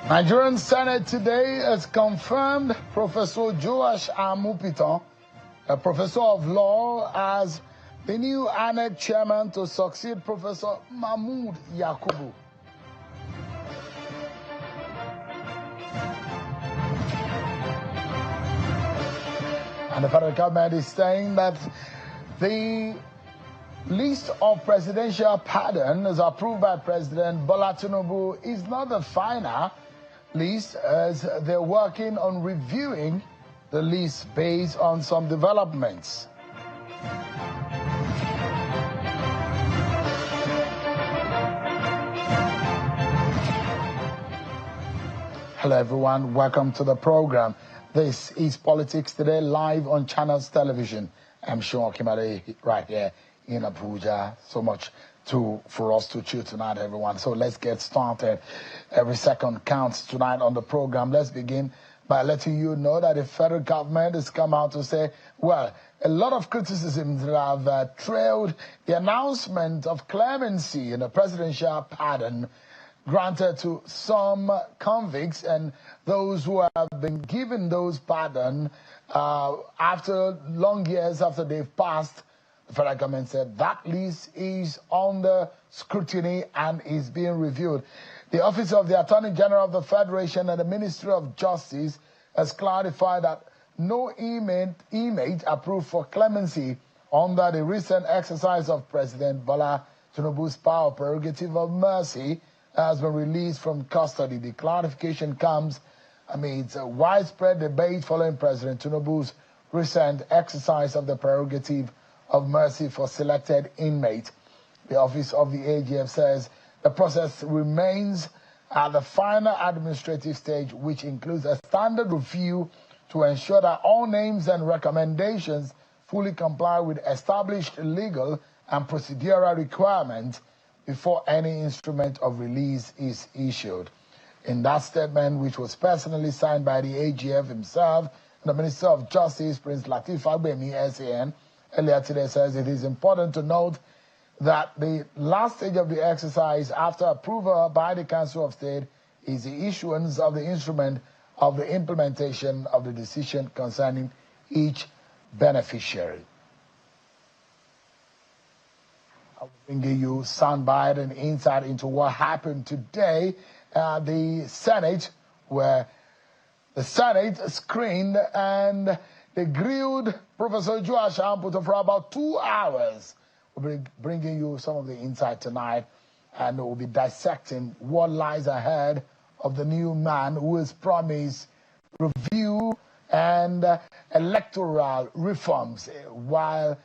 Nigerian Senate today has confirmed Professor Joash Amupitan, a professor of law, as the new INEC chairman to succeed Professor Mahmood Yakubu. And the federal government is saying that the list of presidential pardons approved by President Bola Tinubu is not the final list, as they're working on reviewing the list based on some developments. Hello everyone, welcome to the program. This is Politics Today, live on Channels Television. I'm Sean Kimade right here in Abuja. So much for us to chew tonight, everyone. So let's get started. Every second counts tonight on the program. Let's begin by letting you know that the federal government has come out to say, well, a lot of criticisms have trailed the announcement of clemency in a presidential pardon granted to some convicts and those who have been given those pardons after long years after they've passed. The federal government said that list is under scrutiny and is being reviewed. The Office of the Attorney General of the Federation and the Ministry of Justice has clarified that no inmate approved for clemency under the recent exercise of President Bola Tinubu's power prerogative of mercy has been released from custody. The clarification comes amidst a widespread debate following President Tinubu's recent exercise of the prerogative of mercy for selected inmates. The Office of the AGF says the process remains at the final administrative stage, which includes a standard review to ensure that all names and recommendations fully comply with established legal and procedural requirements before any instrument of release is issued. In that statement, which was personally signed by the AGF himself and the Minister of Justice, Prince Lateef Fagbemi, SAN, earlier today says it is important to note that the last stage of the exercise after approval by the Council of State is the issuance of the instrument of the implementation of the decision concerning each beneficiary. I'll bring you soundbite and insight into what happened today at the Senate, where the Senate screened and they grilled Professor Joash Amupitan for about 2 hours. We'll be bringing you some of the insight tonight, and we'll be dissecting what lies ahead of the new man who has promised review and electoral reforms while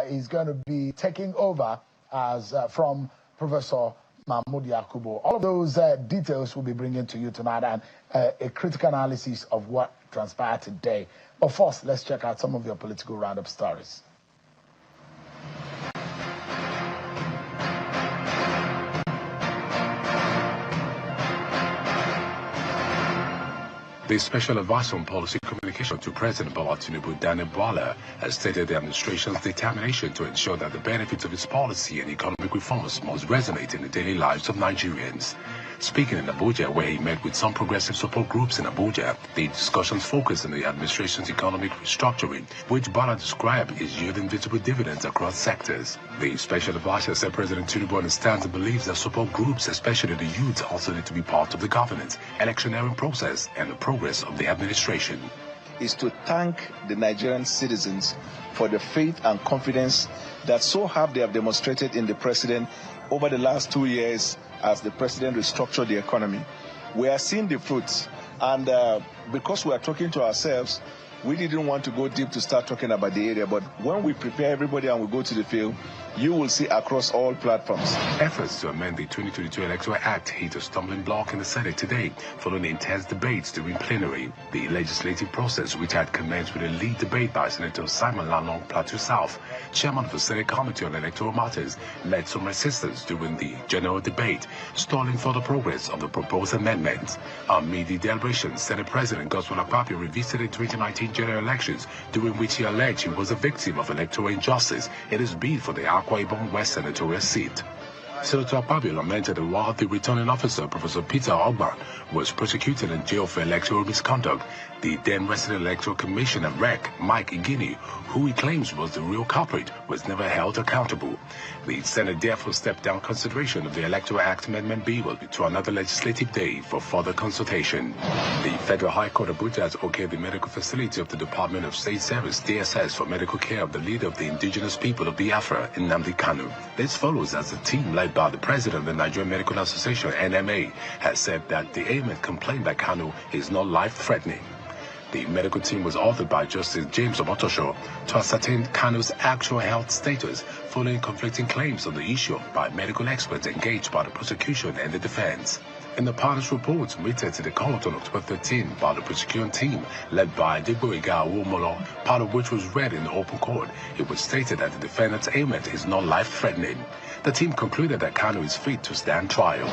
he's going to be taking over as from Professor Mahmood Yakubu. All of those details we'll be bringing to you tonight, and a critical analysis of what transpired today. But first, let's check out some of your political roundup stories. The Special Advisor on Policy Communication to President Bola Tinubu, Daniel Bwala, has stated the administration's determination to ensure that the benefits of its policy and economic reforms must resonate in the daily lives of Nigerians. Speaking in Abuja, where he met with some progressive support groups in Abuja, the discussions focused on the administration's economic restructuring, which Bwala described is yielding visible dividends across sectors. The Special Advisor said President Tinubu understands and believes that support groups, especially the youth, also need to be part of the governance, electioneering process, and the progress of the administration. Is to thank the Nigerian citizens for the faith and confidence that so they have demonstrated in the president over the last 2 years as the president restructured the economy. We are seeing the fruits, and because we are talking to ourselves, we didn't want to go deep to start talking about the area, but when we prepare everybody and we go to the field, you will see across all platforms. Efforts to amend the 2022 Electoral Act hit a stumbling block in the Senate today, following intense debates during plenary. The legislative process, which had commenced with a lead debate by Senator Simon Lalong, Plateau South, chairman of the Senate Committee on Electoral Matters, led some resistance during the general debate, stalling further progress of the proposed amendments. Amid the deliberations, Senate President Godswill Akpabio revisited 2019 general elections, during which he alleged he was a victim of electoral injustice in his bid for the Wike-Obi West senatorial seat. Senator Akpabio lamented that while the returning officer, Professor Peter Ogban, was prosecuted and jailed for electoral misconduct, the then resident electoral commissioner REC, Mike Igini, who he claims was the real culprit, was never held accountable. The Senate therefore stepped down consideration of the Electoral Act Amendment Bill to another legislative day for further consultation. The Federal High Court of Abuja has okayed the medical facility of the Department of State Service, DSS, for medical care of the leader of the indigenous people of Biafra, Nnamdi Kanu. This follows as the team led by the president of the Nigerian Medical Association, NMA, has said that the ailment complained by Kanu is not life-threatening. The medical team was authored by Justice James Omotosho to ascertain Kanu's actual health status following conflicting claims on the issue by medical experts engaged by the prosecution and the defense. In the partner's report submitted to the court on October 13 by the prosecution team led by Adegboyega Awomolo, part of which was read in the open court, it was stated that the defendant's ailment is not life-threatening. The team concluded that Kanu is fit to stand trial.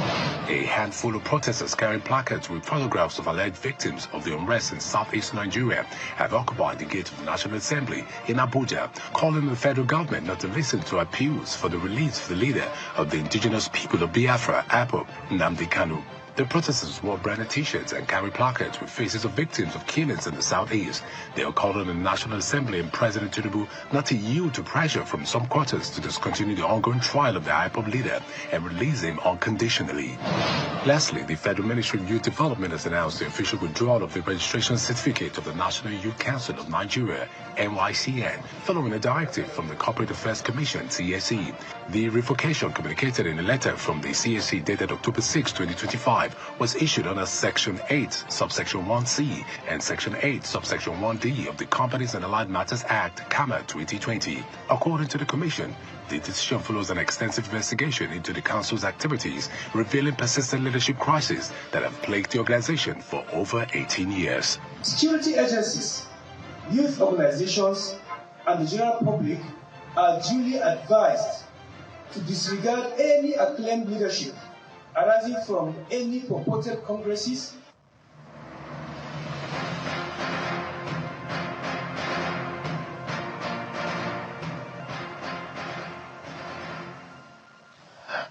A handful of protesters carrying placards with photographs of alleged victims of the unrest in southeast Nigeria have occupied the gate of the National Assembly in Abuja, calling on the federal government not to listen to appeals for the release of the leader of the indigenous people of Biafra, APOB, Nnamdi Kanu. The protesters wore branded t-shirts and carried placards with faces of victims of killings in the southeast. They are calling on the National Assembly and President Tinubu not to yield to pressure from some quarters to discontinue the ongoing trial of the IPOB leader and release him unconditionally. Lastly, the Federal Ministry of Youth Development has announced the official withdrawal of the registration certificate of the National Youth Council of Nigeria, NYCN, following a directive from the Corporate Affairs Commission, CSE. The revocation, communicated in a letter from the CSE dated October 6, 2025, was issued under Section 8, Subsection 1C and Section 8, Subsection 1D of the Companies and Allied Matters Act, CAMA 2020. According to the Commission, the decision follows an extensive investigation into the Council's activities, revealing persistent leadership crises that have plagued the organization for over 18 years. Security agencies, youth organizations, and the general public are duly advised to disregard any acclaimed leadership arising from any purported congresses,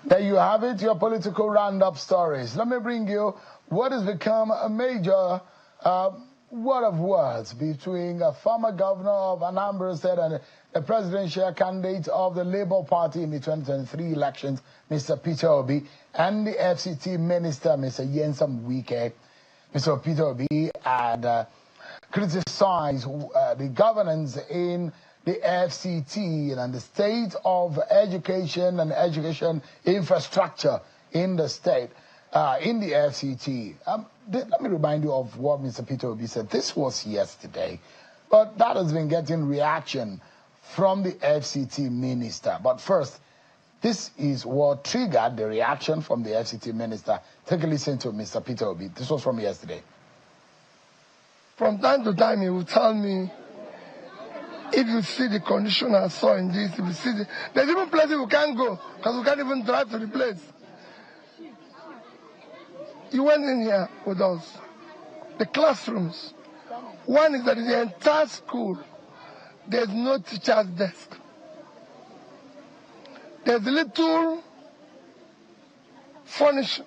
There you have it, your political roundup stories. Let me bring you what has become a major word of words between a former governor of Anambra State and the presidential candidate of the Labour Party in the 2023 elections, Mr. Peter Obi, and the FCT minister, Mr. Nyesom Wike. Mr. Peter Obi had criticized the governance in the FCT and the state of education and education infrastructure in the state, in the FCT. Let me remind you of what Mr. Peter Obi said. This was yesterday, but that has been getting reaction from the FCT minister. But first, this is what triggered the reaction from the FCT minister. Take a listen to Mr. Peter Obi. This was from yesterday. From time to time, he will tell me, if you see the condition I saw in this, if you see there's even places we can't go because we can't even drive to the place. You went in here with us. The classrooms. One is that in the entire school, there's no teacher's desk. There's a little furniture,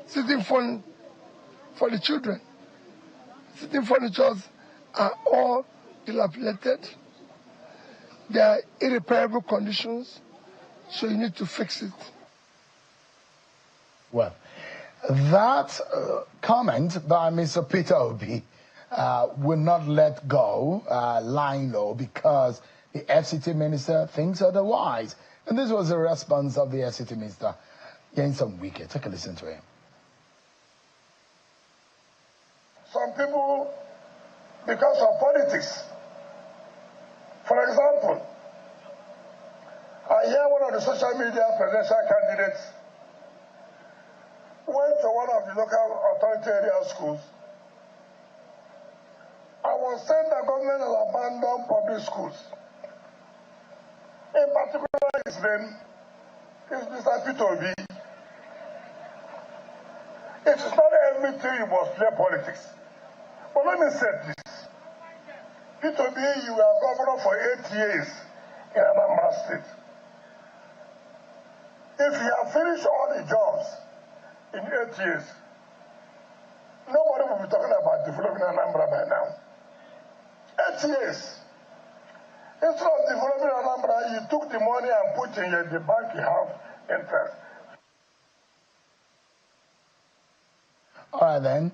sitting for the children. Sitting furnitures are all dilapidated. They are irreparable conditions, so you need to fix it. Well, that comment by Mr. Peter Obi will not let go, lying low, because the FCT minister thinks otherwise. And this was the response of the FCT minister, Nyesom Wike. Take a listen to him. Some people, because of politics, for example, I hear one of the social media presidential candidates went to one of the local authority area schools and was saying that government has abandoned public schools. In particular, his name is Mr. Peter Obi. It is not everything you must play politics. But let me say this. Peter Obi, you were governor for 8 years in Anambra State. If he had finished all the jobs in 8 years, nobody will be talking about developing Anambra by now. 8 years. Instead of developing Anambra, you took the money and put in the bank, you have interest. All right, then.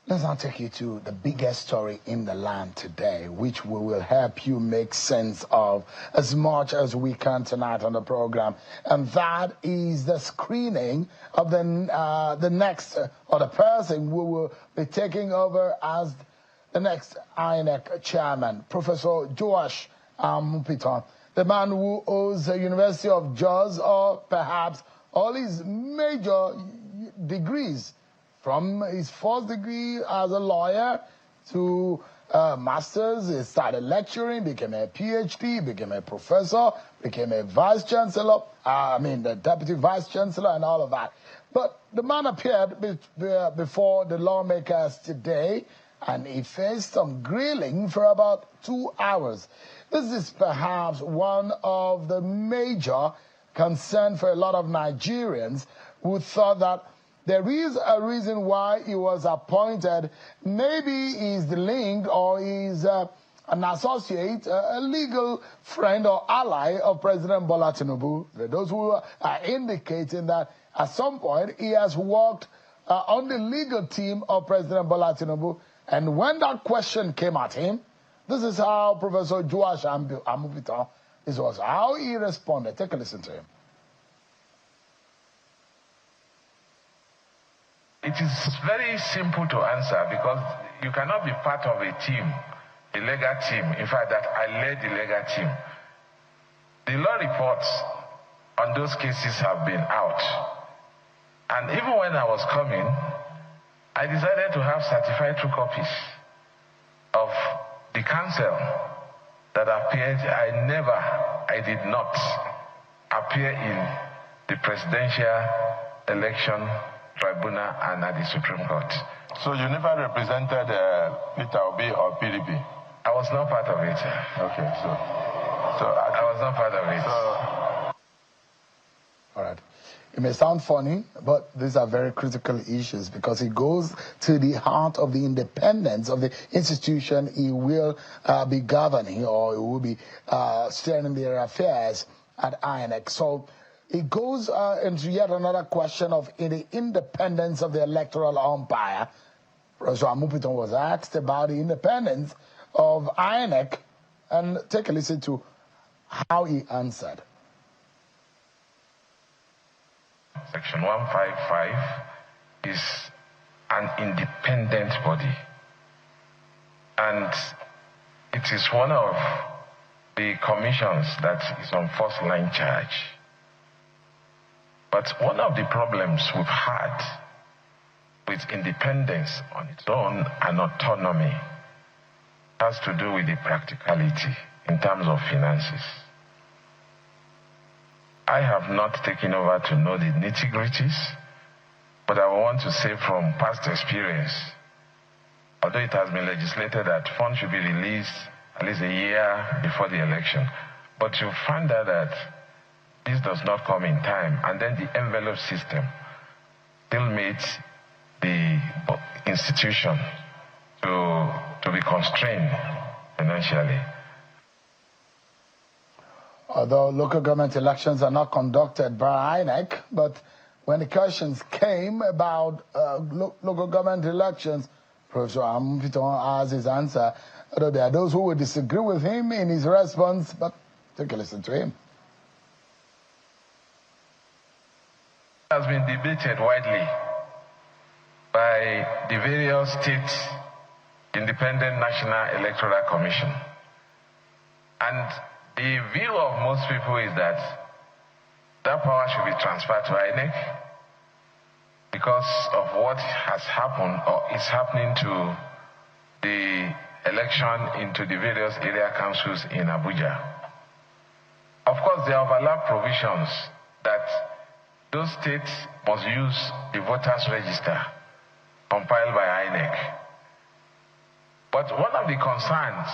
Let's now take you to the biggest story in the land today, which we will help you make sense of as much as we can tonight on the program. And that is the screening of the next, or the person who will be taking over as the next INEC chairman, Professor Joash Amupitan, the man who owes the University of Jos, or perhaps all his major degrees, from his first degree as a lawyer to master's. He started lecturing, became a PhD, became a professor, became a vice chancellor, the deputy vice chancellor and all of that. But the man appeared before the lawmakers today, and he faced some grilling for about 2 hours. This is perhaps one of the major concerns for a lot of Nigerians who thought that there is a reason why he was appointed. Maybe he's the link, or he's an associate, a legal friend or ally of President Bola Tinubu. Those who are indicating that at some point he has worked on the legal team of President Bola Tinubu. And when that question came at him, this is how Professor Joash Amupitan, this was how he responded. Take a listen to him. It is very simple to answer, because you cannot be part of a team, a legal team. In fact, that I led the legal team. The law reports on those cases have been out. And even when I was coming, I decided to have certified true copies of the counsel that appeared. I did not appear in the presidential election tribunal and at the Supreme Court. So you never represented Peter Obi or PDP? I was not part of it. Okay, so I was not part of it. All right. It may sound funny, but these are very critical issues, because it goes to the heart of the independence of the institution he will be governing, or he will be steering their affairs at INEC. So it goes into yet another question of the independence of the electoral umpire. Professor Amupitan was asked about the independence of INEC, and take a listen to how he answered. Section 155 is an independent body, and it is one of the commissions that is on first line charge. But one of the problems we've had with independence on its own and autonomy has to do with the practicality in terms of finances. I have not taken over to know the nitty-gritties, but I want to say from past experience, although it has been legislated that funds should be released at least a year before the election, but you find out that this does not come in time, and then the envelope system still makes the institution to be constrained financially. Although local government elections are not conducted by INEC, but when the questions came about local government elections, Professor Amupitan has his answer. Although there are those who will disagree with him in his response, but take a listen to him. Has been debated widely by the various state independent National Electoral Commission. And the view of most people is that that power should be transferred to INEC because of what has happened or is happening to the election into the various area councils in Abuja. Of course, there are overlap provisions that those states must use the voters' register compiled by INEC. But one of the concerns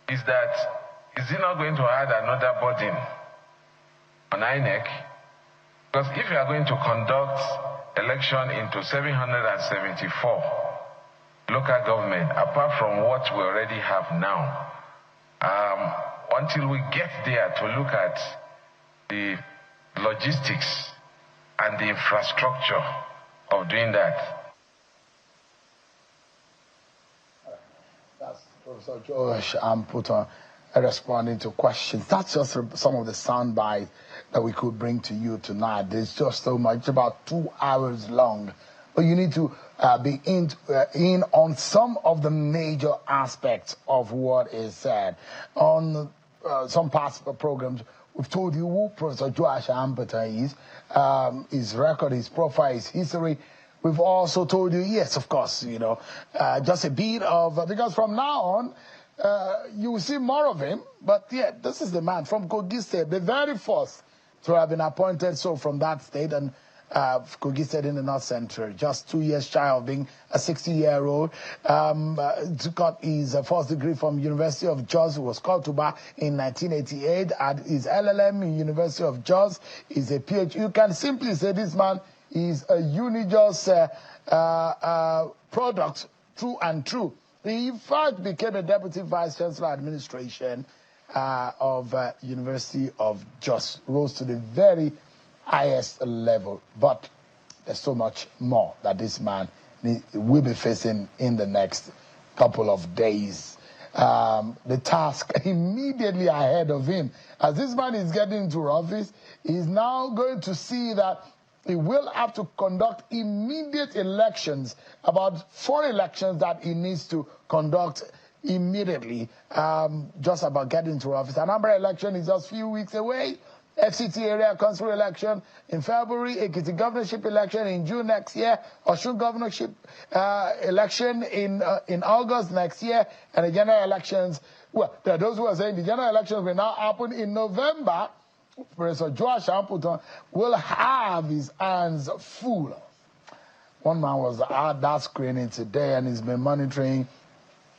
is that, is it not going to add another burden on INEC Because if you are going to conduct election into 774 local government, apart from what we already have now, until we get there to look at the logistics and the infrastructure of doing that. That's Professor Josh Amupitan responding to questions. That's just some of the sound bites that we could bring to you tonight. There's just so much, about 2 hours long. But you need to be in on some of the major aspects of what is said. On some past programs, we've told you who Professor Josh Amupitan is, his record, his profile, his history. We've also told you, yes, of course, you know, just a bit of, because from now on, you will see more of him. But yeah, this is the man from Kogi State, the very first to have been appointed so from that state, and Kogi State in the North Central, just 2 years shy of being a 60-year-old. Got his first degree from University of Jos, was called to bar in 1988, and his LLM in University of Jos is a PhD. You can simply say this man is a Unijos product, true and true. He, in fact, became a Deputy Vice Chancellor Administration of University of Jos, rose to the very highest level. But there's so much more that this man will be facing in the next couple of days. The task immediately ahead of him, as this man is getting into office, he's now going to see that he will have to conduct immediate elections, about 4 elections that he needs to conduct immediately, just about getting into office. Anambra election is just a few weeks away. FCT area council election in February, Ekiti governorship election in June next year, Osun governorship election in August next year, and the general elections, well, there are those who are saying the general elections will now happen in November. Professor Josh Amupitan will have his hands full. One man was at that screening today, and he's been monitoring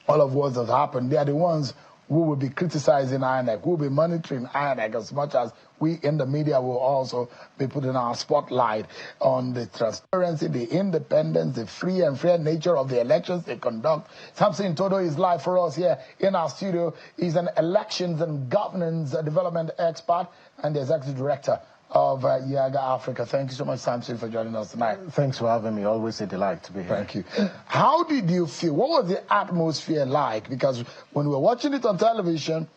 all of what has happened. They are the ones who will be criticizing INEC, who will be monitoring INEC, as much as we in the media will also be putting our spotlight on the transparency, the independence, the free and fair nature of the elections they conduct. Samson Todo is live for us here in our studio. He's an elections and governance development expert and the executive director of Yaga Africa. Thank you so much, Samson, for joining us tonight. Thanks for having me. Always a delight to be here. Thank you. How did you feel? What was the atmosphere like? Because when we were watching it on television,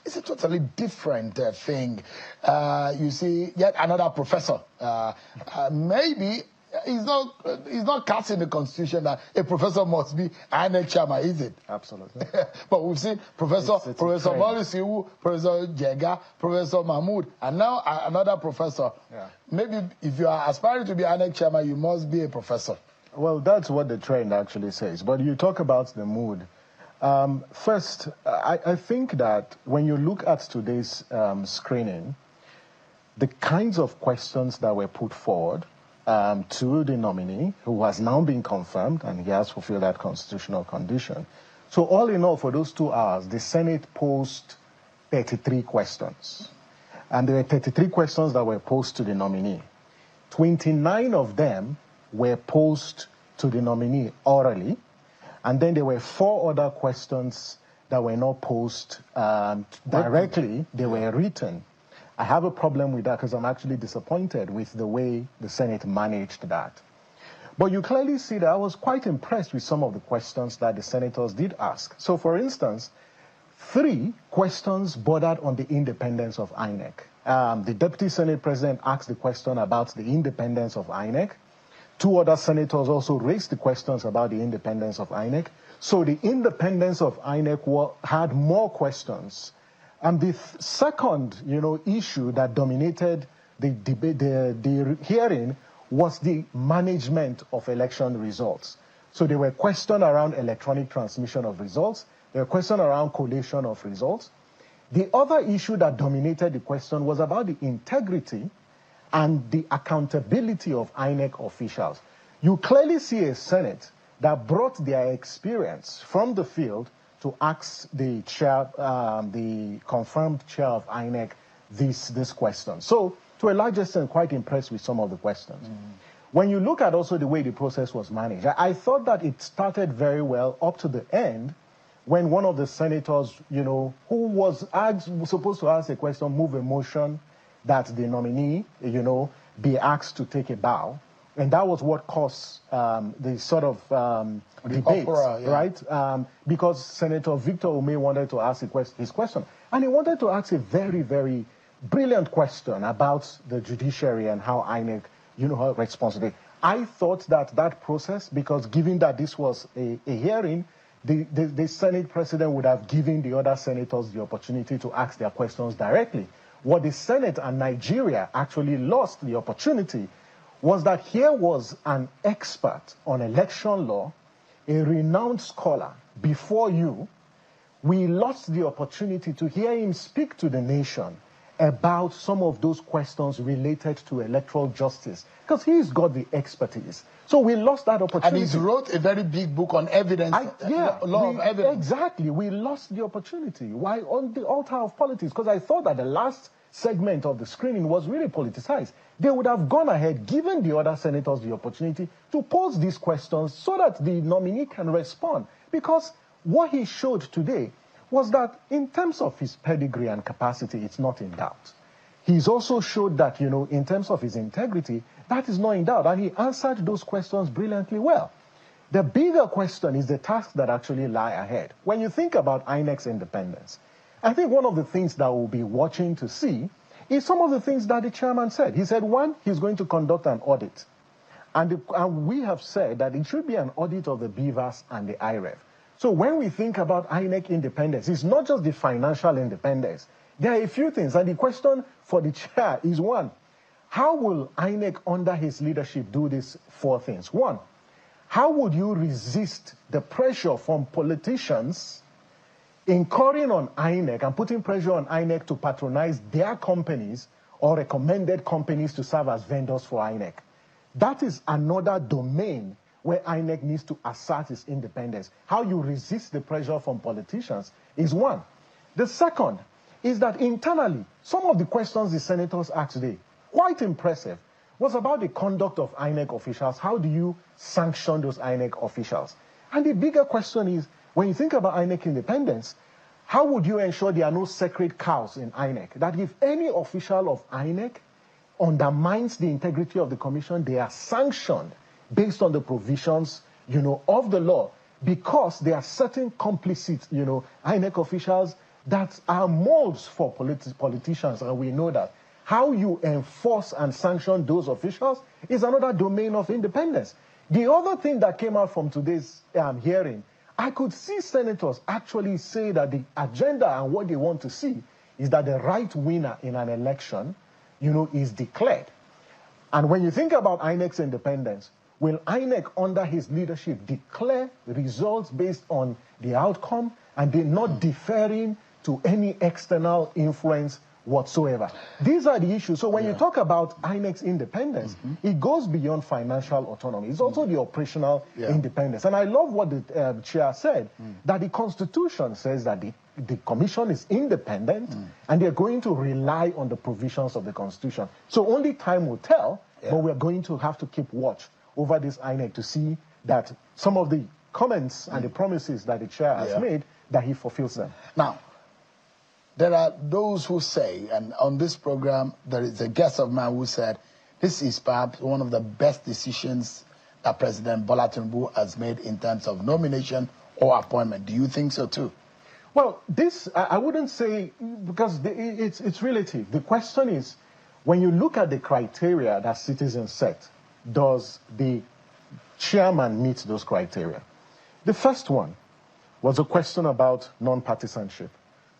it's a totally different thing. You see yet another professor. Maybe he's not casting the constitution that a professor must be INEC chairman, is it? Absolutely. But we've seen Professor Molisiwu, Professor Jega, Professor Mahmoud, and now another professor. Yeah. Maybe if you are aspiring to be INEC chairman, you must be a professor. Well, that's what the trend actually says. But you talk about the mood. First, I think that when you look at today's screening, the kinds of questions that were put forward to the nominee, who has now been confirmed, and he has fulfilled that constitutional condition. So all in all, for those 2 hours, the Senate posed 33 questions. And there were 33 questions that were posed to the nominee. 29 of them were posed to the nominee orally. And then there were 4 other questions that were not posed directly. They were written. I have a problem with that because I'm actually disappointed with the way the Senate managed that. But you clearly see that I was quite impressed with some of the questions that the senators did ask. So, for instance, 3 questions bordered on the independence of INEC. The Deputy Senate President asked the question about the independence of INEC. 2 other senators also raised the questions about the independence of INEC. So the independence of INEC had more questions. And the second, issue that dominated the debate, the hearing, was the management of election results. So there were questions around electronic transmission of results. There were questions around collation of results. The other issue that dominated the question was about the integrity and the accountability of INEC officials. You clearly see a Senate that brought their experience from the field to ask the chair, the confirmed chair of INEC, this question. So, to a large extent, quite impressed with some of the questions. When you look at also the way the process was managed, I thought that it started very well up to the end when one of the senators, you know, who was supposed to ask a question, move a motion that the nominee, you know, be asked to take a bow. And that was what caused the sort of debate, right? Because Senator Victor Ume wanted to ask his question. And he wanted to ask a very, very brilliant question about the judiciary and how INEC, you know, responds to it. I thought that that process, because given that this was a hearing, the Senate president would have given the other senators the opportunity to ask their questions directly. What the Senate and Nigeria actually lost the opportunity was that here was an expert on election law, a renowned scholar before you. We lost the opportunity to hear him speak to the nation about some of those questions related to electoral justice, because he's got the expertise. So we lost that opportunity. And he wrote a very big book on evidence, law of evidence. Exactly. We lost the opportunity. Why on the altar of politics? Because I thought that the last segment of the screening was really politicized. They would have gone ahead, given the other senators the opportunity to pose these questions so that the nominee can respond. Because what he showed today was that in terms of his pedigree and capacity, it's not in doubt. He's also showed that, you know, in terms of his integrity, that is not in doubt. And he answered those questions brilliantly well. The bigger question is the task that actually lie ahead. When you think about INEC's independence, I think one of the things that we'll be watching to see is some of the things that the chairman said. He said, one, he's going to conduct an audit. And we have said that it should be an audit of the BVAS and the IREF. So when we think about INEC independence, it's not just the financial independence. There are a few things. And the question for the chair is, one, how will INEC under his leadership do these four things? One, how would you resist the pressure from politicians incurring on INEC and putting pressure on INEC to patronize their companies or recommended companies to serve as vendors for INEC? That is another domain where INEC needs to assert its independence. How you resist the pressure from politicians is one. The second is that internally, some of the questions the senators asked today, quite impressive, was about the conduct of INEC officials. How do you sanction those INEC officials? And the bigger question is, when you think about INEC independence, how would you ensure there are no sacred cows in INEC? That if any official of INEC undermines the integrity of the commission, they are sanctioned based on the provisions, you know, of the law, because there are certain complicit, you know, INEC officials that are molds for politicians, and we know that. How you enforce and sanction those officials is another domain of independence. The other thing that came out from today's hearing, I could see senators actually say that the agenda and what they want to see is that the right winner in an election, you know, is declared. And when you think about INEC's independence, will INEC under his leadership declare results based on the outcome and they're not deferring to any external influence whatsoever? These are the issues. So when you talk about INEC's independence, it goes beyond financial autonomy. It's also the operational independence. And I love what the chair said, that the Constitution says that the commission is independent and they're going to rely on the provisions of the Constitution. So only time will tell, but we're going to have to keep watch over this INEC to see that some of the comments and the promises that the chair has made, that he fulfills them. Now, there are those who say, and on this program, there is a guest of mine who said, this is perhaps one of the best decisions that President Bola Tinubu has made in terms of nomination or appointment. Do you think so too? Well, this, I wouldn't say, because it's relative. The question is, when you look at the criteria that citizens set, does the chairman meet those criteria? The first one was a question about non-partisanship.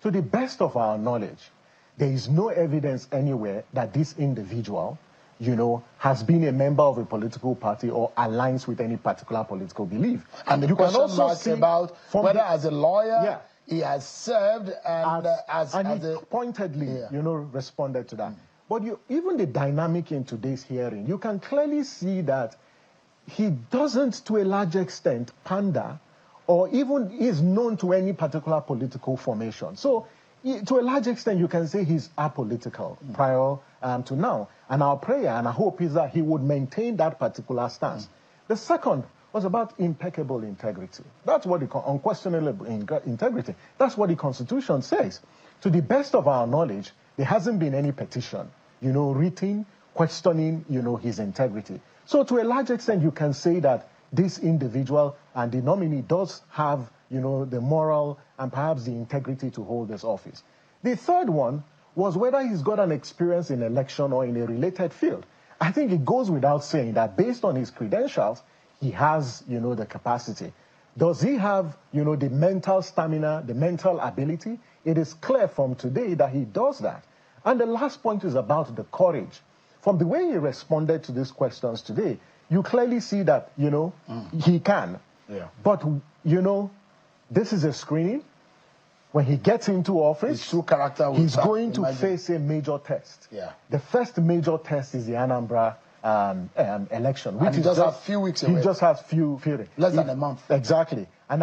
To the best of our knowledge, there is no evidence anywhere that this individual, you know, has been a member of a political party or aligns with any particular political belief. And the question was about whether as a lawyer, he has served and he pointedly, you know, responded to that. But even the dynamic in today's hearing, you can clearly see that he doesn't, to a large extent, pander or even is known to any particular political formation. So to a large extent, you can say he's apolitical prior to now. And our prayer and our hope is that he would maintain that particular stance. The second was about impeccable integrity. That's what unquestionable integrity. That's what the Constitution says. To the best of our knowledge, there hasn't been any petition, written, questioning, his integrity. So to a large extent, you can say that this individual and the nominee does have, the moral and perhaps the integrity to hold this office. The third one was whether he's got an experience in election or in a related field. I think it goes without saying that based on his credentials, he has, the capacity. Does he have, the mental stamina, the mental ability? It is clear from today that he does that. And the last point is about the courage. From the way he responded to these questions today, you clearly see that, he can. Yeah. But, this is a screening. When he gets into office, his true character he's going to face a major test. Yeah. The first major test is the Anambra election, which he just has a few weeks away. He just has less than a month. Exactly. And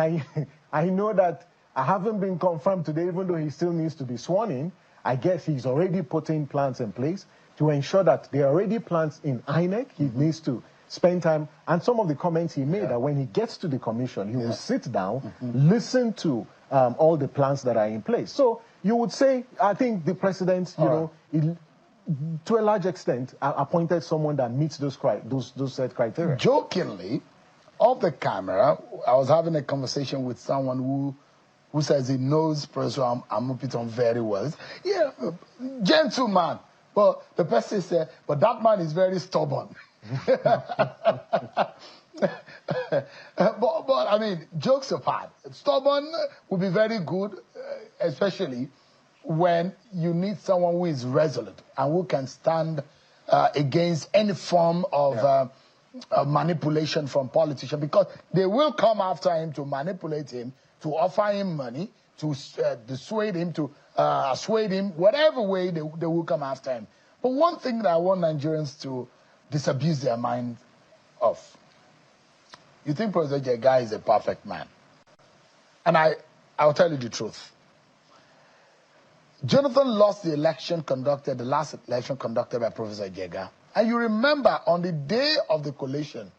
I know that I haven't been confirmed today, even though he still needs to be sworn in. I guess he's already putting plans in place to ensure that there are already plans in INEC. He needs to spend time. And some of the comments he made that when he gets to the commission, he will sit down, listen to all the plans that are in place. So you would say, I think the president, to a large extent, appointed someone that meets those set criteria. Jokingly, off the camera, I was having a conversation with someone who says he knows Professor Amupitan very well. Yeah, gentleman. But the person said, but that man is very stubborn. But I mean, jokes apart, stubborn would be very good, especially when you need someone who is resolute and who can stand against any form of manipulation from politicians, because they will come after him to manipulate him, to offer him money, to dissuade him, to assuade him, whatever way they will come after him. But one thing that I want Nigerians to disabuse their mind of, you think President Jega is a perfect man. And I'll tell you the truth. Jonathan lost the last election conducted by Professor Jega. And you remember on the day of the collation,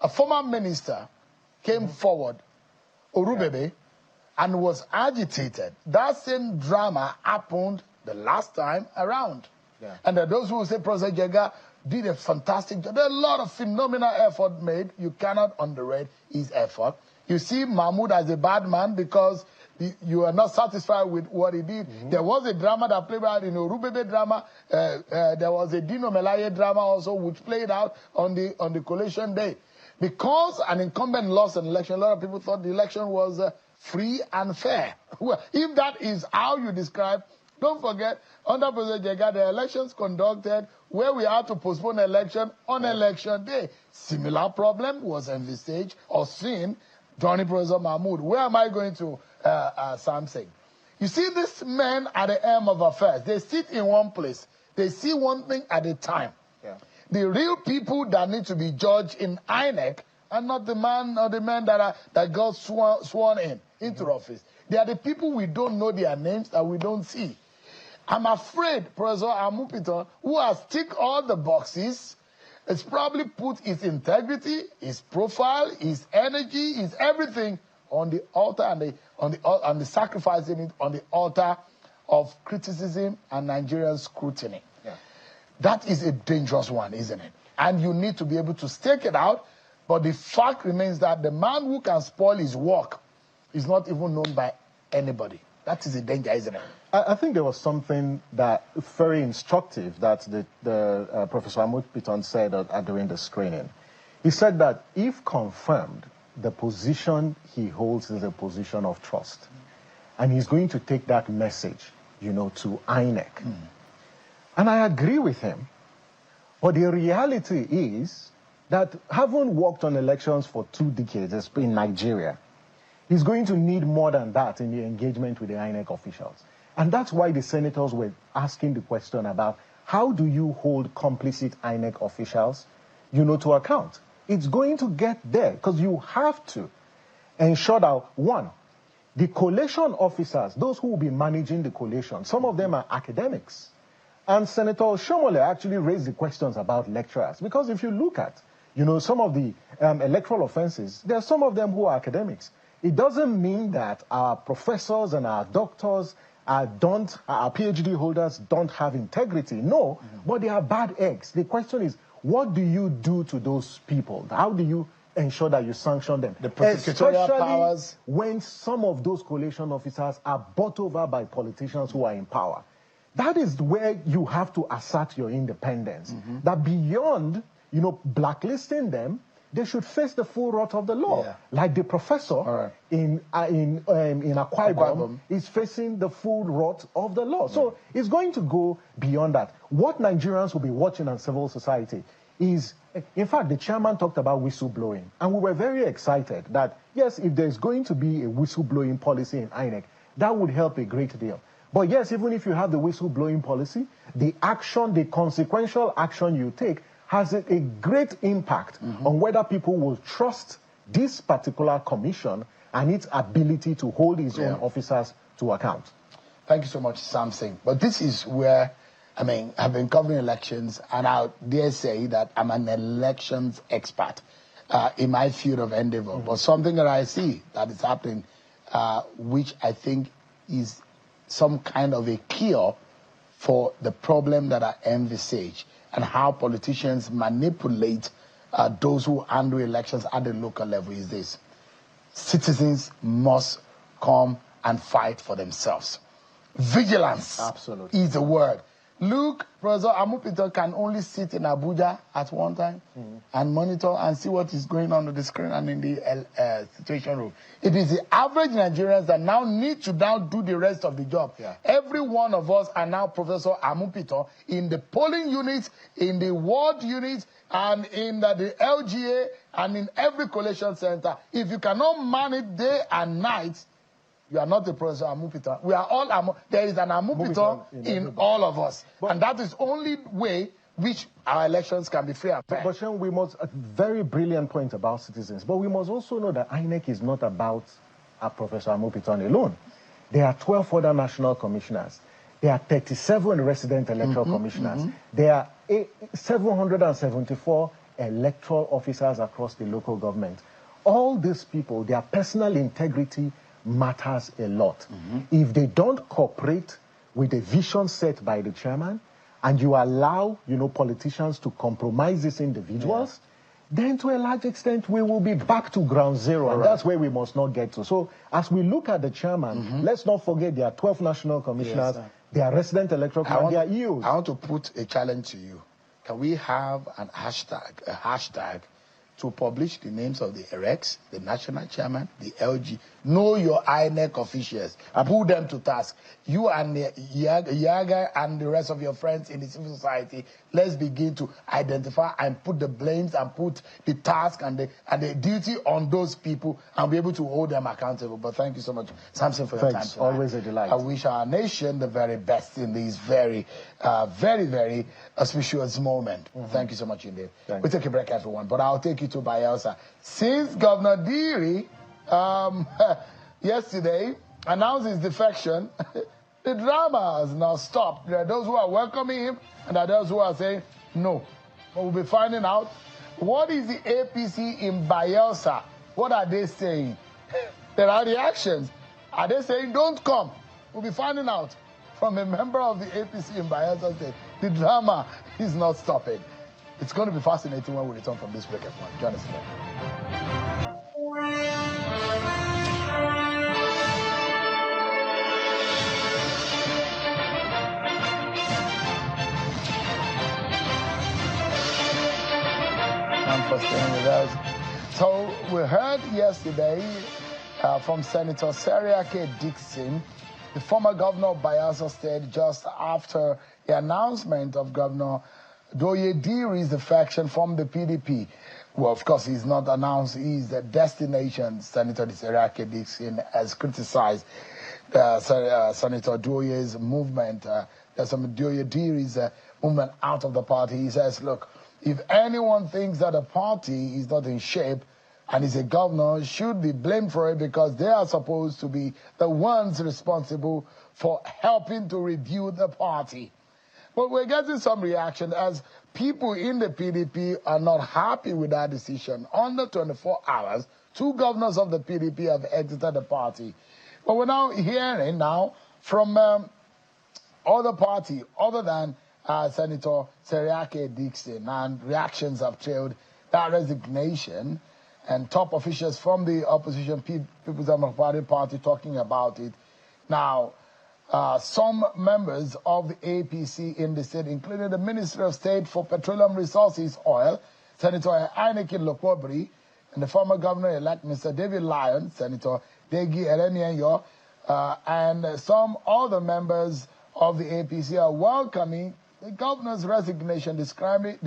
a former minister came forward, Orubebe, and was agitated. That same drama happened the last time around. Yeah. And there are those who say Professor Jega did a fantastic job. There are a lot of phenomenal effort made. You cannot underrate his effort. You see Mahmoud as a bad man because you are not satisfied with what he did. There was a drama that played out in a Orubebe drama. There was a Dino Melaye drama also which played out on the collation day. Because an incumbent lost an election, a lot of people thought the election was free and fair. Well, if that is how you describe, don't forget, under President Jega, the elections conducted where we had to postpone election on election day. Similar problem was envisaged or seen during Professor Mahmoud. Where am I going to, Samsung? You see, these men are the aim of affairs. They sit in one place. They see one thing at a time. Yeah. The real people that need to be judged in INEC are not the man or the men that got sworn into office. They are the people we don't know their names, that we don't see. I'm afraid Professor Amupitan, who has ticked all the boxes, has probably put his integrity, his profile, his energy, his everything on the altar and the sacrificing it on the altar of criticism and Nigerian scrutiny. Yeah. That is a dangerous one, isn't it? And you need to be able to stake it out. But the fact remains that the man who can spoil his work is not even known by anybody. That is a danger, isn't it? I think there was something that very instructive that Professor Amupitan said during the screening. He said that if confirmed, the position he holds is a position of trust. And he's going to take that message, to INEC. And I agree with him. But the reality is that having worked on elections for 2 decades in Nigeria, he's going to need more than that in the engagement with the INEC officials. And that's why the senators were asking the question about how do you hold complicit INEC officials, to account? It's going to get there because you have to ensure that, one, The collation officers, those who will be managing the collation, some of them are academics. And Senator Shomole actually raised the questions about lecturers. Because if you look at, some of the electoral offenses, there are some of them who are academics. It doesn't mean that our professors and our doctors our PhD holders don't have integrity. No, but they are bad eggs. The question is, what do you do to those people? How do you ensure that you sanction them? The prosecutorial powers. When some of those collation officers are bought over by politicians who are in power. That is where you have to assert your independence. That beyond, blacklisting them, they should face the full wrath of the law. Yeah. Like the professor in Akwa Ibom is facing the full wrath of the law. So it's going to go beyond that. What Nigerians will be watching on civil society is, in fact, the chairman talked about whistleblowing. And we were very excited that, yes, if there's going to be a whistleblowing policy in INEC, that would help a great deal. But yes, even if you have the whistleblowing policy, the consequential action you take has a great impact on whether people will trust this particular commission and its ability to hold its own officers to account. Thank you so much, Samson. But this is where, I've been covering elections, and I dare say that I'm an elections expert in my field of endeavor. But something that I see that is happening, which I think is some kind of a cure for the problem that I envisage, and how politicians manipulate those who handle elections at the local level is this. Citizens must come and fight for themselves. Vigilance is the word. Look, Professor Amupitan can only sit in Abuja at one time and monitor and see what is going on the screen and in the situation room. It is the average Nigerians that now need to now do the rest of the job. Yeah. Every one of us are now Professor Amupitan in the polling unit, in the ward unit, and in the LGA, and in every collation center. If you cannot man it day and night, you are not the Professor Amupitan. We are all there is an Amupitan in all of us. And that is only way which our elections can be free and fair. But Sean, we must, a very brilliant point about citizens, but we must also know that INEC is not about Professor Amupitan alone. There are 12 other national commissioners. There are 37 resident electoral commissioners. There are 774 electoral officers across the local government. All these people, their personal integrity matters a lot. If they don't cooperate with the vision set by the chairman, and you allow, politicians to compromise these individuals, then to a large extent we will be back to ground zero, and that's where we must not get to. So as we look at the chairman, let's not forget there are 12 national commissioners, there are resident electoral commissioners, there are EOs. I want to put a challenge to you. Can we have a hashtag to publish the names of the EREX, the national chairman, the LG? Know your INEC officials. Put them to task. You and Yaga and the rest of your friends in the civil society, let's begin to identify and put the blames and put the task and the duty on those people and be able to hold them accountable. But thank you so much, Samson, for your time tonight. Always a delight. I wish our nation the very best in this very, very auspicious moment. Thank you so much indeed. We'll take a break, everyone, but I'll take you to Bayelsa. Since Governor Diri yesterday announced his defection, the drama has now stopped. There are those who are welcoming him, and there are those who are saying no. But we'll be finding out what is the APC in Bayelsa. What are they saying? There are reactions. Are they saying don't come? We'll be finding out from a member of the APC in Bayelsa State. The drama is not stopping. It's going to be fascinating when we return from this break, everyone. Join us today. For staying with us. So we heard yesterday from Senator Seriake Dixon, the former governor of Bayelsa State, just after the announcement of Governor Doye Diri's defection from the PDP. Well, of course, he's not announced his destination. Senator Seriake Dixon has criticized Senator Doye's movement, Doye Diri's movement out of the party. He says, look, if anyone thinks that a party is not in shape, and is a governor should be blamed for it because they are supposed to be the ones responsible for helping to rebuild the party. But we're getting some reaction as people in the PDP are not happy with that decision. Under 24 hours, 2 governors of the PDP have exited the party. But we're now hearing from other party other than Senator Seriake Dixon, and reactions have trailed that resignation, and top officials from the opposition People's Democratic Party talking about it. Now, some members of the APC in the state, including the Ministry of State for Petroleum Resources, Oil, Senator INEC Wike-Obi, and the former governor-elect, Mr. David Lyon, Senator Degi Erenienyo, and some other members of the APC are welcoming the governor's resignation, describing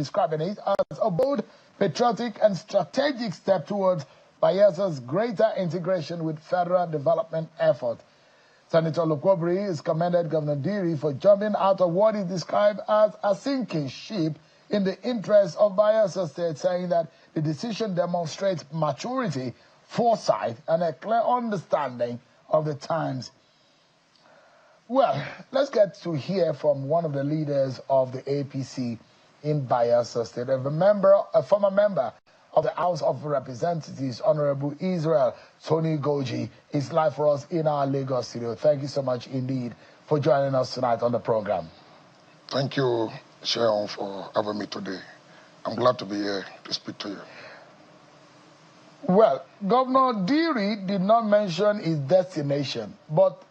it as a bold, patriotic, and strategic step towards Bayelsa's greater integration with federal development effort. Senator Wike-Obi has commended Governor Diri for jumping out of what he described as a sinking ship in the interest of Bayelsa State, saying that the decision demonstrates maturity, foresight, and a clear understanding of the times. Well, let's get to hear from one of the leaders of the APC in Bayelsa State, a former member of the House of Representatives, Honorable Israel Tony Goji, is live for us in our Lagos studio. Thank you so much indeed for joining us tonight on the program. Thank you, Sharon, for having me today. I'm glad to be here to speak to you. Well, Governor Diri did not mention his destination, but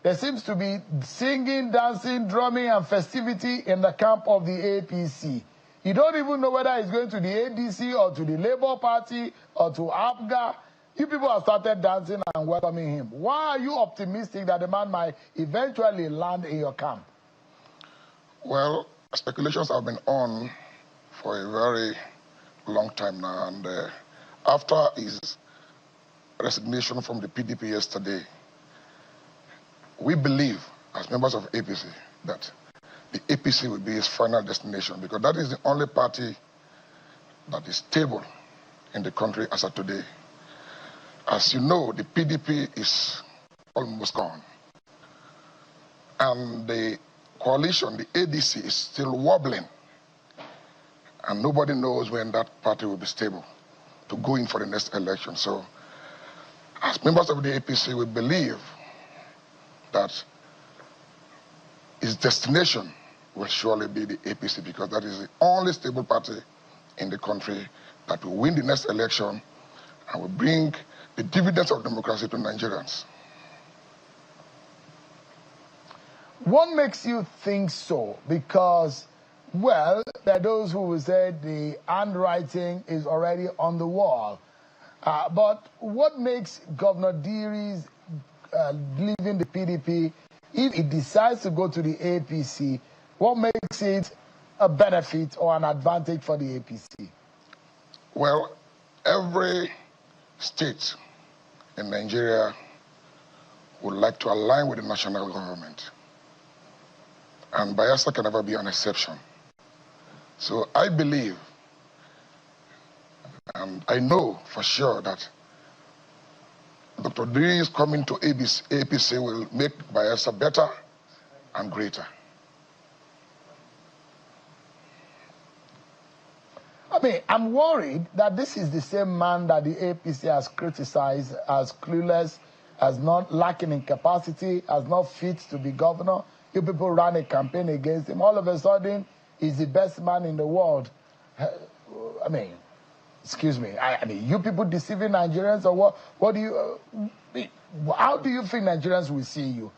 there seems to be singing, dancing, drumming, and festivity in the camp of the APC. You don't even know whether he's going to the ADC or to the Labour Party or to APGA. You people have started dancing and welcoming him. Why are you optimistic that the man might eventually land in your camp? Well, speculations have been on for a very long time now, and after his resignation from the PDP yesterday, we believe, as members of APC, that the APC will be his final destination, because that is the only party that is stable in the country as of today. As you know, the PDP is almost gone. And the coalition, the ADC, is still wobbling. And nobody knows when that party will be stable to go in for the next election. So, as members of the APC, we believe that his destination will surely be the APC, because that is the only stable party in the country that will win the next election and will bring the dividends of democracy to Nigerians. What makes you think so? Because, well, there are those who will say the handwriting is already on the wall. But what makes Governor Diri's leaving the PDP, if he decides to go to the APC, what makes it a benefit or an advantage for the APC? Well, every state in Nigeria would like to align with the national government. And Bayelsa can never be an exception. So I believe, and I know for sure, that Dr. Diri's coming to APC will make Bayelsa better and greater. I mean, I'm worried that this is the same man that the APC has criticized as clueless, as not lacking in capacity, as not fit to be governor. You people ran a campaign against him. All of a sudden, he's the best man in the world. I mean, excuse me. I mean, you people deceiving Nigerians, or what? What do you? How do you think Nigerians will see you?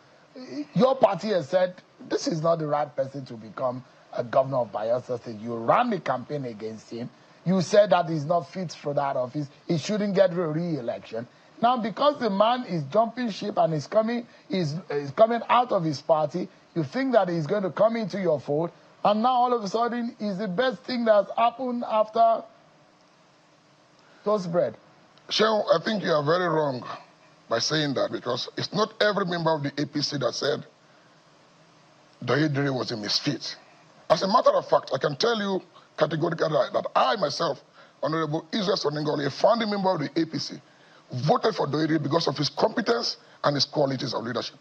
Your party has said this is not the right person to become a governor of Bayelsa State. You ran the campaign against him. You said that he's not fit for that office. He shouldn't get re-election. Now, because the man is jumping ship and is coming out of his party, you think that he's going to come into your fold, and now all of a sudden is the best thing that's happened after toast bread. Shehu, I think you are very wrong by saying that, because it's not every member of the APC that said Diri was a misfit. As a matter of fact, I can tell you categorically that I myself Honorable Israel Soningoli, a founding member of the APC, voted for Doiri because of his competence and his qualities of leadership.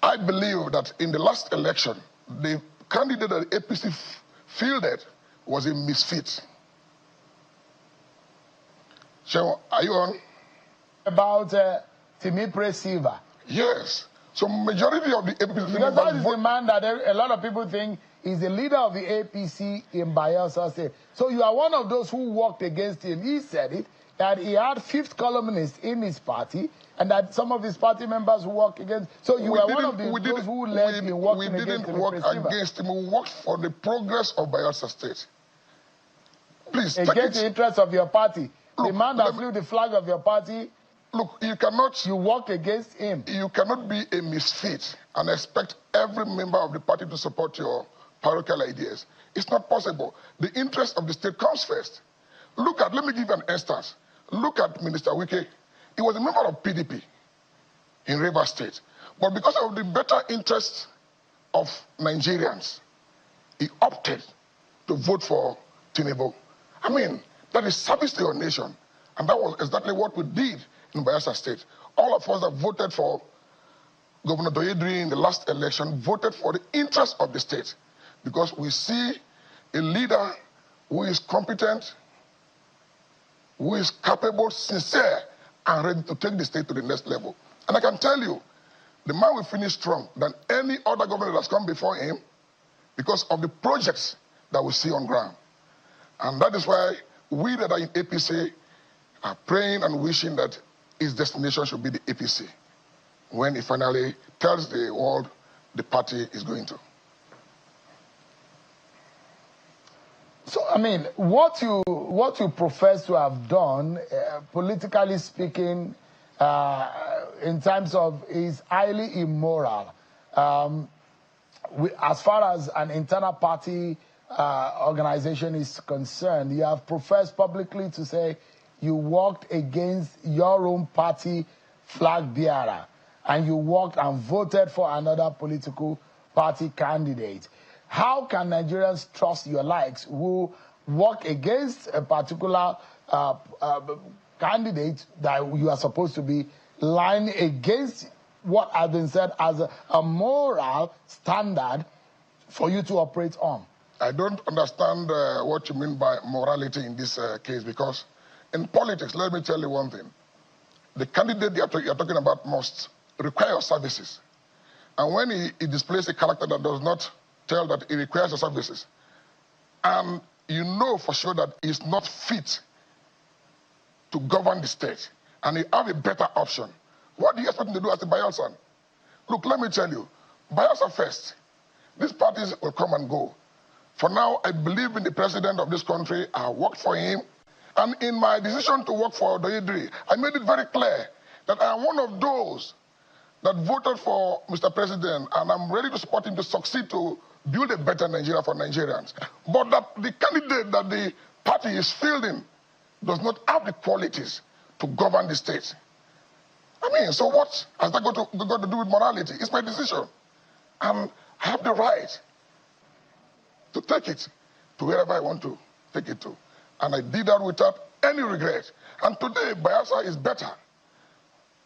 I believe that in the last election, the candidate that the APC fielded was a misfit. So, are you on? About Timipre Silva. Yes. So majority of the APC... Because that is the man that a lot of people think is the leader of the APC in Bayelsa State. So you are one of those who worked against him. He said it, that he had fifth columnists in his party, and that some of his party members who worked against... So you were one of those who led in working against him. We didn't work against him. We worked for the progress of Bayelsa State. Please, against the interests of your party. Look, the man that flew the flag of your party... Look, you cannot... You work against him. You cannot be a misfit and expect every member of the party to support your parochial ideas. It's not possible. The interest of the state comes first. Let me give you an instance. Look at Minister Wike. He was a member of PDP in Rivers State. But because of the better interests of Nigerians, he opted to vote for Tinubu. I mean, that is service to your nation. And that was exactly what we did in Bayelsa State. All of us that voted for Governor Doyedri in the last election voted for the interest of the state, because we see a leader who is competent, who is capable, sincere, and ready to take the state to the next level. And I can tell you, the man will finish strong than any other governor that's come before him because of the projects that we see on ground. And that is why we that are in APC are praying and wishing that his destination should be the APC when he finally tells the world the party is going to. So, I mean, what you profess to have done, politically speaking, in terms of is highly immoral. As far as an internal party organization is concerned, you have professed publicly to say you worked against your own party flag bearer, and you worked and voted for another political party candidate. How can Nigerians trust your likes who work against a particular candidate that you are supposed to be lying against what has been said as a moral standard for you to operate on? I don't understand what you mean by morality in this case, because in politics, let me tell you one thing. The candidate you're talking about must require your services. And when he displays a character that does not tell that he requires your services, and you know for sure that he's not fit to govern the state, and he have a better option, what do you expect him to do as a Bayelsan? Look, let me tell you, Bayelsa first. These parties will come and go. For now, I believe in the president of this country. I worked for him. And in my decision to work for Doyedri, I made it very clear that I am one of those that voted for Mr. President, and I'm ready to support him to succeed to build a better Nigeria for Nigerians. But that the candidate that the party is fielding does not have the qualities to govern the state. I mean, so what has that got to do with morality? It's my decision. And I have the right to take it to wherever I want to take it to. And I did that without any regret. And today, Bayelsa is better.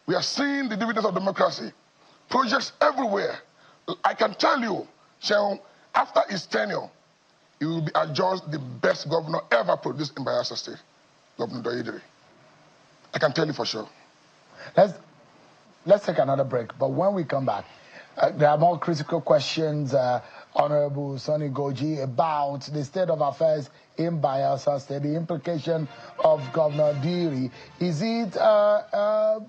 We are seeing the dividends of democracy. Projects everywhere. I can tell you, Sheon, after his tenure, he will be adjudged the best governor ever produced in Bayelsa State, Governor Doyedri. I can tell you for sure. Let's take another break. But when we come back, there are more critical questions, Honorable Sonny Goji, about the state of affairs in Bayelsa State, the implication of Governor Diri. Is it a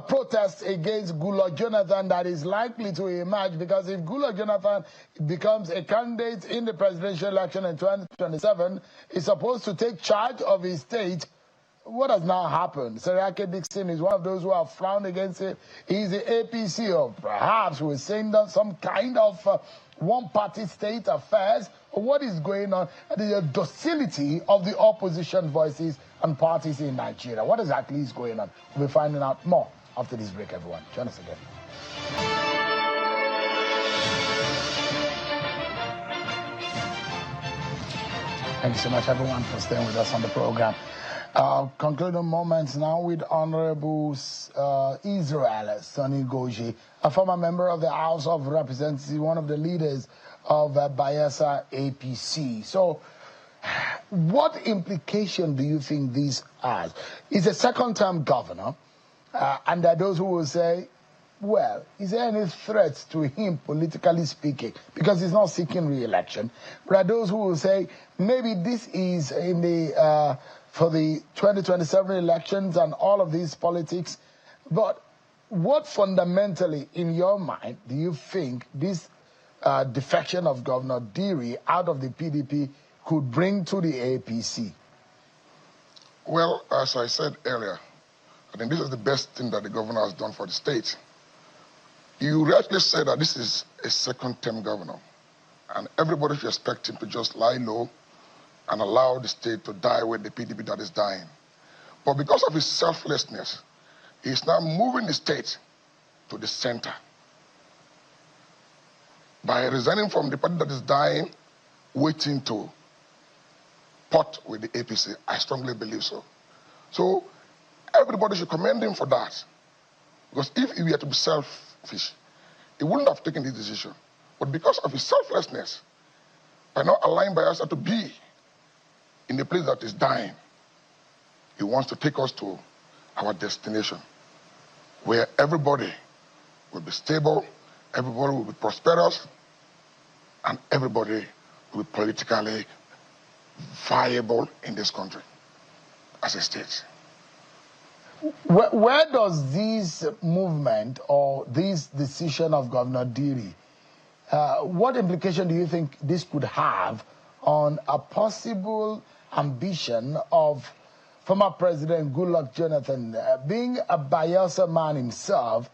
protest against Goodluck Jonathan that is likely to emerge? Because if Goodluck Jonathan becomes a candidate in the presidential election in 2027, he's supposed to take charge of his state. What has now happened? Seriake Dixon is one of those who have frowned against it. He's the APC, or perhaps we're saying that some kind of one-party state affairs. What is going on? The docility of the opposition voices and parties in Nigeria. What exactly is going on? We'll be finding out more after this break, everyone. Join us again. Thank you so much, everyone, for staying with us on the program. Concluding moments now with Honorable Israel Sonny Goji, a former member of the House of Representatives, one of the leaders of Bayelsa APC. So, what implication do you think this has? He's a second-term governor, and there are those who will say, well, is there any threat to him, politically speaking, because he's not seeking re-election? There are those who will say, maybe this is in the for the 2027 elections and all of these politics. But what fundamentally, in your mind, do you think this defection of Governor Diri out of the PDP could bring to the APC? Well, as I said earlier, I think this is the best thing that the governor has done for the state. You rightly said that this is a second-term governor, and everybody should expect him to just lie low and allow the state to die with the PDP that is dying. But because of his selflessness, he's now moving the state to the center. By resigning from the party that is dying, waiting to pot with the APC, I strongly believe so. So everybody should commend him for that. Because if he were to be selfish, he wouldn't have taken this decision. But because of his selflessness, by not allowing Bayelsa to be in the place that is dying, he wants to take us to our destination, where everybody will be stable, everybody will be prosperous, and everybody will be politically viable in this country as a state. Where does this movement or this decision of Governor Diri, what implication do you think this could have on a possible ambition of former President Goodluck Jonathan being a Bayelsa man himself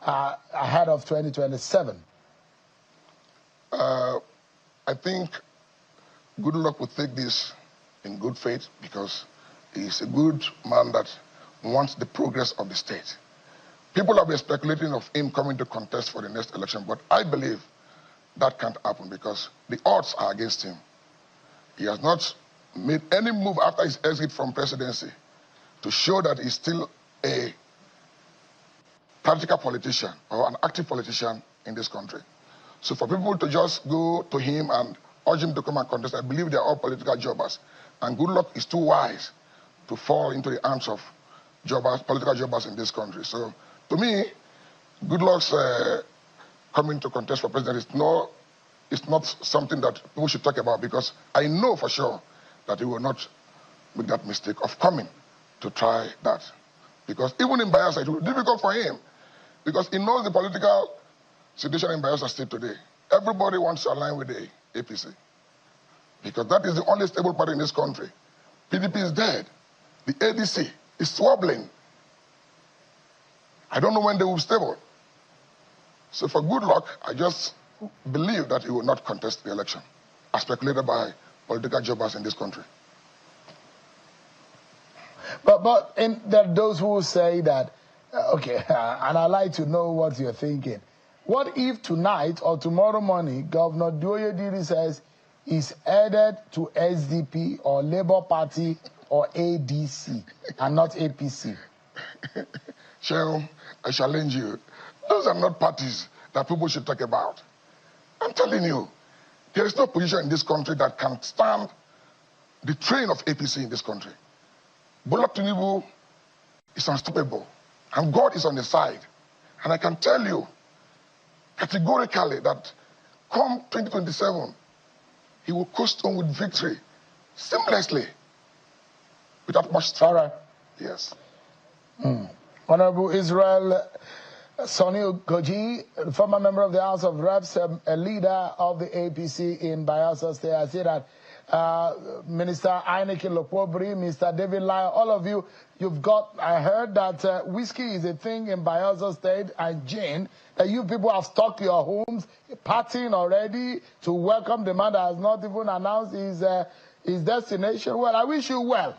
ahead of 2027? I think Goodluck would take this in good faith because he's a good man that wants the progress of the state. People have been speculating of him coming to contest for the next election, but I believe that can't happen because the odds are against him. He has not made any move after his exit from presidency to show that he's still a practical politician or an active politician in this country. So for people to just go to him and urge him to come and contest, I believe they're all political jobbers. And Goodluck is too wise to fall into the hands of jobbers, political jobbers in this country. So to me, Goodluck's coming to contest for president is not something that people should talk about, because I know for sure that he will not make that mistake of coming to try that. Because even in Bayelsa, it will be difficult for him, because he knows the political situation in Bayelsa State today. Everybody wants to align with the APC, because that is the only stable party in this country. PDP is dead. The ADC is wobbling. I don't know when they will be stable. So for Goodluck, I just believe that he will not contest the election, as speculated by political jobbers in this country. But there are those who say that, okay, and I'd like to know what you're thinking. What if tonight or tomorrow morning, Governor Diri says he's headed to SDP or Labour Party or ADC and not APC? Cheryl, I challenge you. Those are not parties that people should talk about. I'm telling you, there is no position in this country that can stand the train of APC in this country. Bola Tinubu is unstoppable, and God is on his side. And I can tell you categorically that come 2027, he will coast on with victory seamlessly, without much struggle. All right. Yes. Honorable Israel Sonny Goji, former member of the House of Reps, a leader of the APC in Bayelsa State. I see that Minister INEC Lokobri, Mr. David Lyon, all of you, you've got, I heard that whiskey is a thing in Bayelsa State, and gin, that you people have stocked your homes, partying already to welcome the man that has not even announced his destination. Well, I wish you well.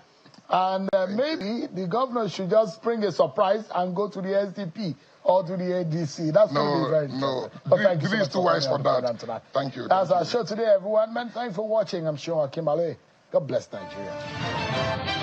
And maybe the governor should just bring a surprise and go to the SDP or to the ADC. That's No. Thank you so much too wise for that. Tonight. Thank you. That's our show today, everyone. Man, thanks for watching. I'm sure Kimberly. God bless Nigeria.